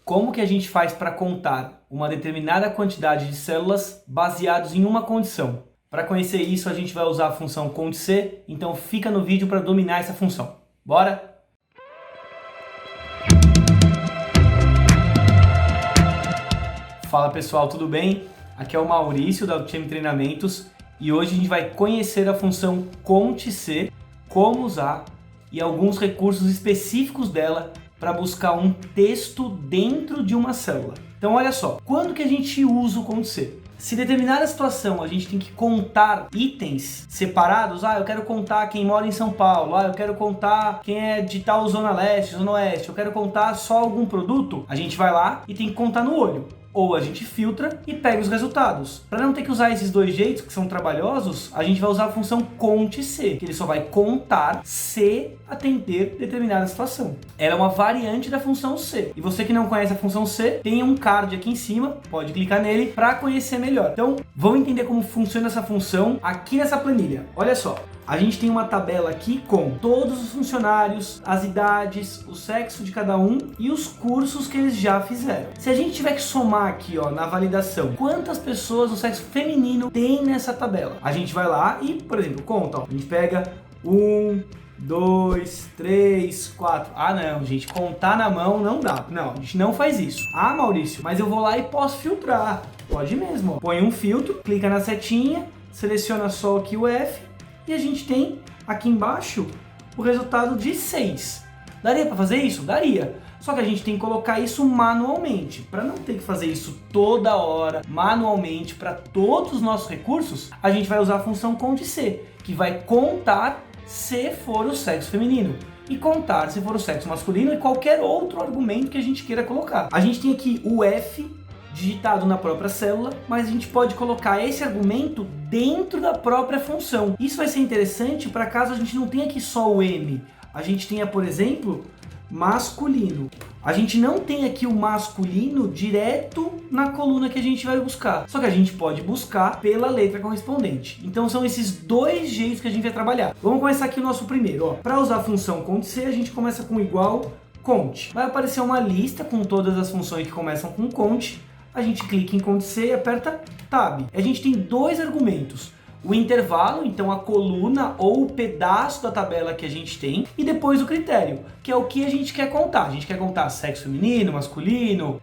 Como que a gente faz para contar uma determinada quantidade de células baseados em uma condição? Para conhecer isso, a gente vai usar a função cont_c, então fica no vídeo para dominar essa função. Bora? Fala pessoal, tudo bem? Aqui é o Maurício da Time Treinamentos e hoje a gente vai conhecer a função cont_c, como usar e alguns recursos específicos dela para buscar um texto dentro de uma célula. Então olha só, quando que a gente usa o cont_c? Se em determinada situação a gente tem que contar itens separados, eu quero contar quem mora em São Paulo, eu quero contar quem é de tal zona leste, zona oeste, eu quero contar só algum produto, a gente vai lá e tem que contar no olho. Ou a gente filtra e pega os resultados. Para não ter que usar esses dois jeitos que são trabalhosos, a gente vai usar a função cont_c, que ele só vai contar se atender determinada situação. Ela é uma variante da função c. E você que não conhece a função c, tem um card aqui em cima, pode clicar nele para conhecer melhor. Então, vamos entender como funciona essa função aqui nessa planilha. Olha só. A gente tem uma tabela aqui com todos os funcionários, as idades, o sexo de cada um e os cursos que eles já fizeram. Se a gente tiver que somar aqui, na validação, quantas pessoas do sexo feminino tem nessa tabela? A gente vai lá e, por exemplo, conta. A gente pega 1, 2, 3, 4. Não, gente, contar na mão não dá. Não, a gente não faz isso. Maurício, mas eu vou lá e posso filtrar. Pode mesmo. Põe um filtro, clica na setinha, seleciona só aqui o F. E a gente tem aqui embaixo o resultado de 6. Daria para fazer isso? Daria. Só que a gente tem que colocar isso manualmente. Para não ter que fazer isso toda hora, manualmente, para todos os nossos recursos, a gente vai usar a função cont_c, que vai contar se for o sexo feminino. E contar se for o sexo masculino e qualquer outro argumento que a gente queira colocar. A gente tem aqui o F digitado na própria célula, mas a gente pode colocar esse argumento dentro da própria função. Isso vai ser interessante para caso a gente não tenha aqui só o M, a gente tenha, por exemplo, masculino. A gente não tem aqui o masculino direto na coluna que a gente vai buscar, só que a gente pode buscar pela letra correspondente. Então são esses dois jeitos que a gente vai trabalhar. Vamos começar aqui o nosso primeiro. Para usar a função cont_c, a gente começa com igual cont. Vai aparecer uma lista com todas as funções que começam com cont. A gente clica em cont_c e aperta Tab. A gente tem dois argumentos. O intervalo, então a coluna ou o pedaço da tabela que a gente tem, e depois o critério, que é o que a gente quer contar. A gente quer contar sexo feminino, masculino,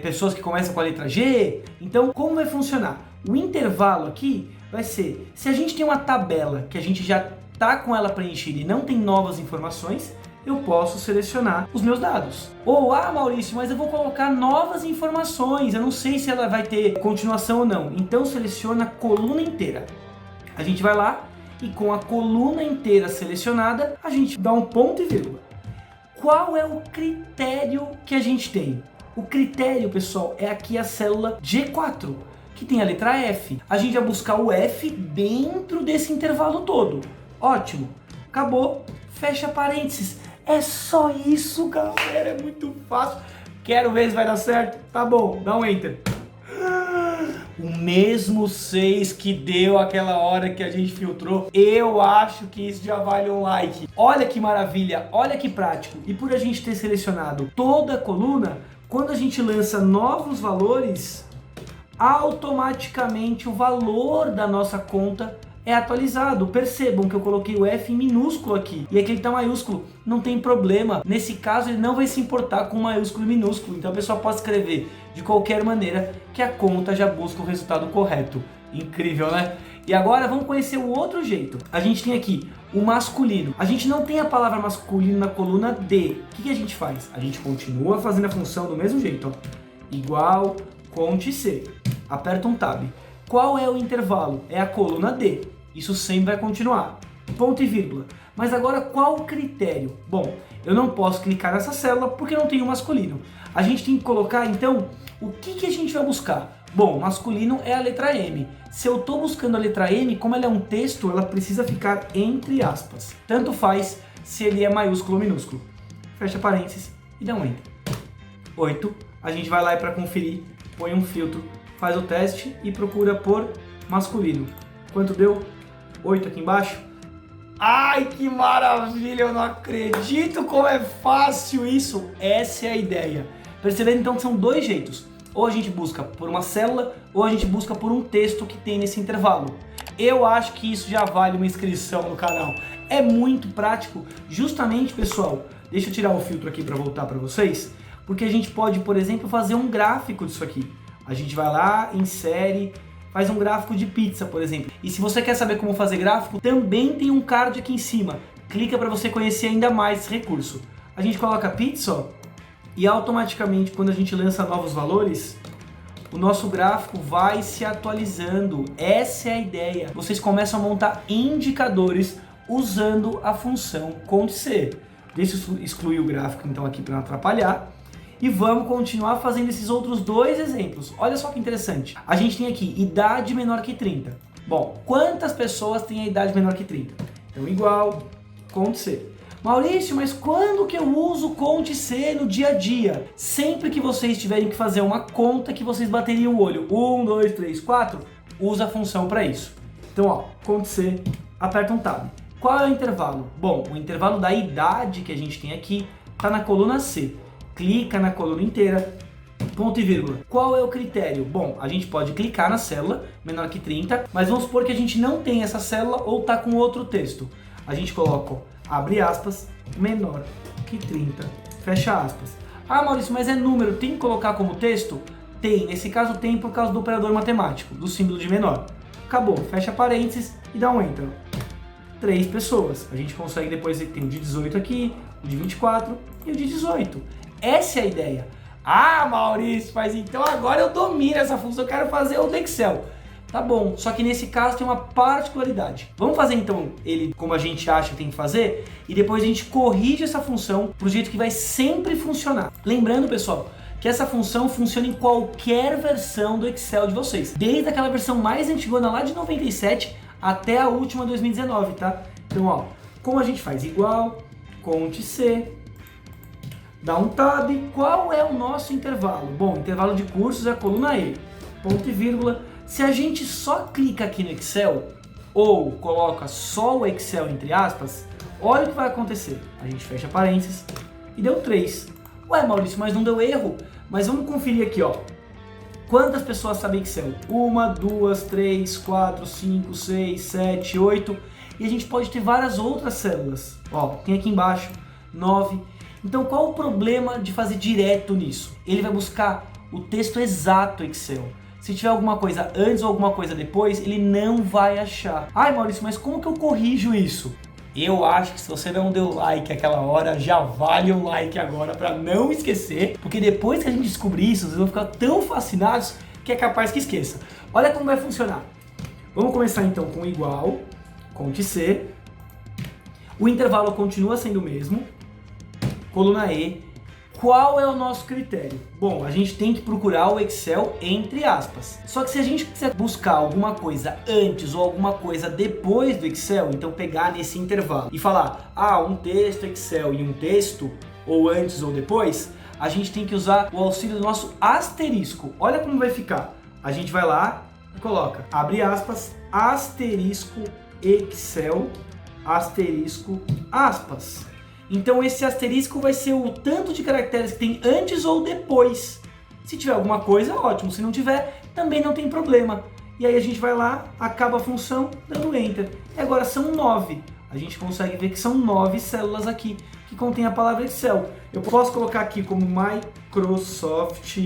pessoas que começam com a letra G. Então, como vai funcionar? O intervalo aqui vai ser, se a gente tem uma tabela que a gente já está com ela preenchida e não tem novas informações, eu posso selecionar os meus dados. Ou, Maurício, mas eu vou colocar novas informações, eu não sei se ela vai ter continuação ou não. Então seleciona a coluna inteira. A gente vai lá e com a coluna inteira selecionada, a gente dá um ponto e vírgula. Qual é o critério que a gente tem? O critério, pessoal, é aqui a célula G4, que tem a letra F. A gente vai buscar o F dentro desse intervalo todo. Ótimo, acabou, fecha parênteses. É só isso, galera, é muito fácil. Quero ver se vai dar certo. Tá bom, dá um Enter. O mesmo 6 que deu aquela hora que a gente filtrou. Eu acho que isso já vale um like. Olha que maravilha, olha que prático. E por a gente ter selecionado toda a coluna, quando a gente lança novos valores, automaticamente o valor da nossa conta é atualizado. Percebam que eu coloquei o F em minúsculo aqui e aqui ele está maiúsculo, não tem problema. Nesse caso ele não vai se importar com maiúsculo e minúsculo, então a pessoa pode escrever de qualquer maneira que a conta já busca o resultado correto. Incrível, né? E agora vamos conhecer o outro jeito. A gente tem aqui o masculino. A gente não tem a palavra masculino na coluna D. O que a gente faz? A gente continua fazendo a função do mesmo jeito, igual cont_c. Aperta um Tab. Qual é o intervalo? É a coluna D. Isso sempre vai continuar. Ponto e vírgula. Mas agora qual o critério? Bom, eu não posso clicar nessa célula porque não tem o masculino. A gente tem que colocar, então, o que a gente vai buscar? Bom, masculino é a letra M. Se eu estou buscando a letra M, como ela é um texto, ela precisa ficar entre aspas. Tanto faz se ele é maiúsculo ou minúsculo. Fecha parênteses e dá um Enter. 8. A gente vai lá para conferir, põe um filtro, faz o teste e procura por masculino. Quanto deu? 8 aqui embaixo. Ai, que maravilha! Eu não acredito como é fácil isso! Essa é a ideia. Percebendo então que são dois jeitos. Ou a gente busca por uma célula, ou a gente busca por um texto que tem nesse intervalo. Eu acho que isso já vale uma inscrição no canal. É muito prático, justamente, pessoal. Deixa eu tirar o filtro aqui para voltar para vocês, porque a gente pode, por exemplo, fazer um gráfico disso aqui. A gente vai lá, insere, faz um gráfico de pizza, por exemplo. E se você quer saber como fazer gráfico, também tem um card aqui em cima. Clica para você conhecer ainda mais esse recurso. A gente coloca pizza, ó, e automaticamente, quando a gente lança novos valores, o nosso gráfico vai se atualizando. Essa é a ideia. Vocês começam a montar indicadores usando a função cont+c. Deixa eu excluir o gráfico então aqui para não atrapalhar. E vamos continuar fazendo esses outros dois exemplos. Olha só que interessante. A gente tem aqui idade menor que 30. Bom, quantas pessoas têm a idade menor que 30? Então igual, cont+c. Maurício, mas quando que eu uso cont+c no dia a dia? Sempre que vocês tiverem que fazer uma conta que vocês bateriam o olho. 1, 2, 3, 4. Usa a função para isso. Então, ó, cont+c, aperta um tab. Qual é o intervalo? Bom, o intervalo da idade que a gente tem aqui está na coluna C. Clica na coluna inteira, ponto e vírgula. Qual é o critério? Bom, a gente pode clicar na célula menor que 30, mas vamos supor que a gente não tem essa célula ou está com outro texto. A gente coloca, ó, abre aspas, menor que 30, fecha aspas. Ah, Maurício, mas é número, tem que colocar como texto? Tem, nesse caso tem por causa do operador matemático, do símbolo de menor. Acabou, fecha parênteses e dá um enter. 3 pessoas. A gente consegue depois ter o de 18 aqui, o de 24 e o de 18. Essa é a ideia. Ah, Maurício, mas então agora eu domino essa função, eu quero fazer o do Excel. Tá bom, só que nesse caso tem uma particularidade. Vamos fazer então ele como a gente acha que tem que fazer e depois a gente corrige essa função pro jeito que vai sempre funcionar. Lembrando, pessoal, que essa função funciona em qualquer versão do Excel de vocês. Desde aquela versão mais antigona lá de 97 até a última 2019, tá? Então, ó, como a gente faz? Igual, cont+c, dá um tab. Qual é o nosso intervalo? Bom, intervalo de cursos é a coluna E, ponto e vírgula. Se a gente só clica aqui no Excel, ou coloca só o Excel entre aspas, olha o que vai acontecer. A gente fecha parênteses e deu 3. Ué, Maurício, mas não deu erro? Mas vamos conferir aqui, ó. Quantas pessoas sabem Excel? 1, 2, 3, 4, 5, 6, 7, 8. E a gente pode ter várias outras células. Ó, tem aqui embaixo 9. Então qual o problema de fazer direto nisso? Ele vai buscar o texto exato Excel. Se tiver alguma coisa antes ou alguma coisa depois, ele não vai achar. Ai, Maurício, mas como que eu corrijo isso? Eu acho que se você não deu like aquela hora, já vale o like agora para não esquecer, porque depois que a gente descobrir isso, vocês vão ficar tão fascinados que é capaz que esqueça. Olha como vai funcionar. Vamos começar então com igual, cont+c. O intervalo continua sendo o mesmo, coluna E. Qual é o nosso critério? Bom, a gente tem que procurar o Excel entre aspas. Só que se a gente quiser buscar alguma coisa antes ou alguma coisa depois do Excel, então pegar nesse intervalo e falar, ah, um texto Excel e um texto, ou antes ou depois, a gente tem que usar o auxílio do nosso asterisco. Olha como vai ficar. A gente vai lá e coloca, abre aspas, asterisco Excel, asterisco aspas. Então esse asterisco vai ser o tanto de caracteres que tem antes ou depois. Se tiver alguma coisa, ótimo. Se não tiver, também não tem problema. E aí a gente vai lá, acaba a função, dando Enter. E agora são 9. A gente consegue ver que são 9 células aqui que contém a palavra Excel. Eu posso colocar aqui como Microsoft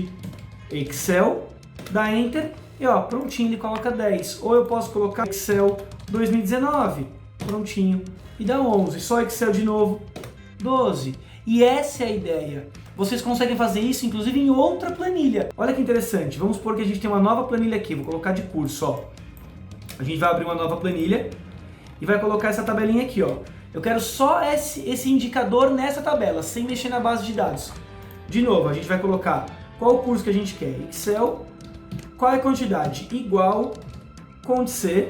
Excel, dá Enter e ó, prontinho, ele coloca 10. Ou eu posso colocar Excel 2019, prontinho, e dá 11. Só Excel de novo, 12. E essa é a ideia. Vocês conseguem fazer isso, inclusive, em outra planilha. Olha que interessante. Vamos supor que a gente tem uma nova planilha aqui. Vou colocar de curso, ó. A gente vai abrir uma nova planilha e vai colocar essa tabelinha aqui, ó. Eu quero só esse indicador nessa tabela, sem mexer na base de dados. De novo, a gente vai colocar qual o curso que a gente quer. Excel. Qual é a quantidade? Igual, cont+c.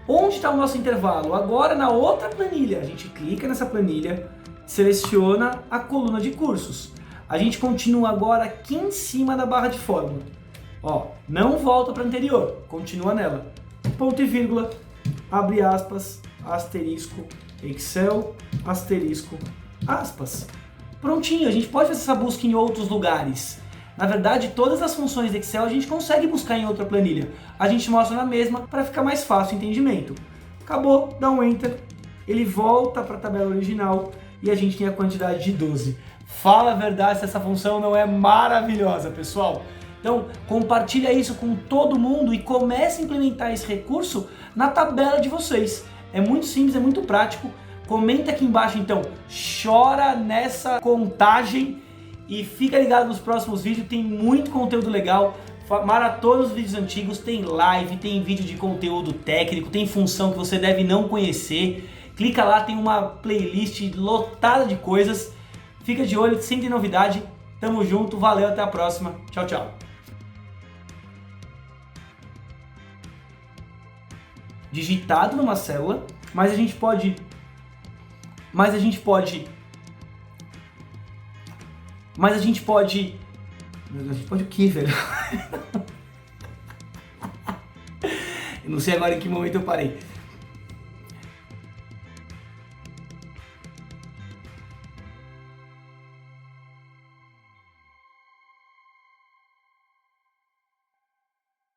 Onde está o nosso intervalo? Agora na outra planilha. A gente clica nessa planilha, seleciona a coluna de cursos. A gente continua agora aqui em cima da barra de fórmula. Ó, não volta para a anterior, continua nela. Ponto e vírgula, abre aspas, asterisco, Excel, asterisco, aspas. prontinho, a gente pode fazer essa busca em outros lugares. Na verdade, todas as funções do Excel a gente consegue buscar em outra planilha. A gente mostra na mesma para ficar mais fácil o entendimento. Acabou, dá um Enter, ele volta para a tabela original e a gente tem a quantidade de 12. Fala a verdade se essa função não é maravilhosa, pessoal. Então, compartilha isso com todo mundo e comece a implementar esse recurso na tabela de vocês. É muito simples, é muito prático. Comenta aqui embaixo, então, chora nessa contagem e fica ligado nos próximos vídeos, tem muito conteúdo legal. Maratona os vídeos antigos, tem live, tem vídeo de conteúdo técnico, tem função que você deve não conhecer. Clica lá, tem uma playlist lotada de coisas. Fica de olho, sempre tem novidade. Tamo junto, valeu, até a próxima. Tchau, tchau. Digitado numa célula, mas a gente pode o que, velho? Eu não sei agora em que momento eu parei.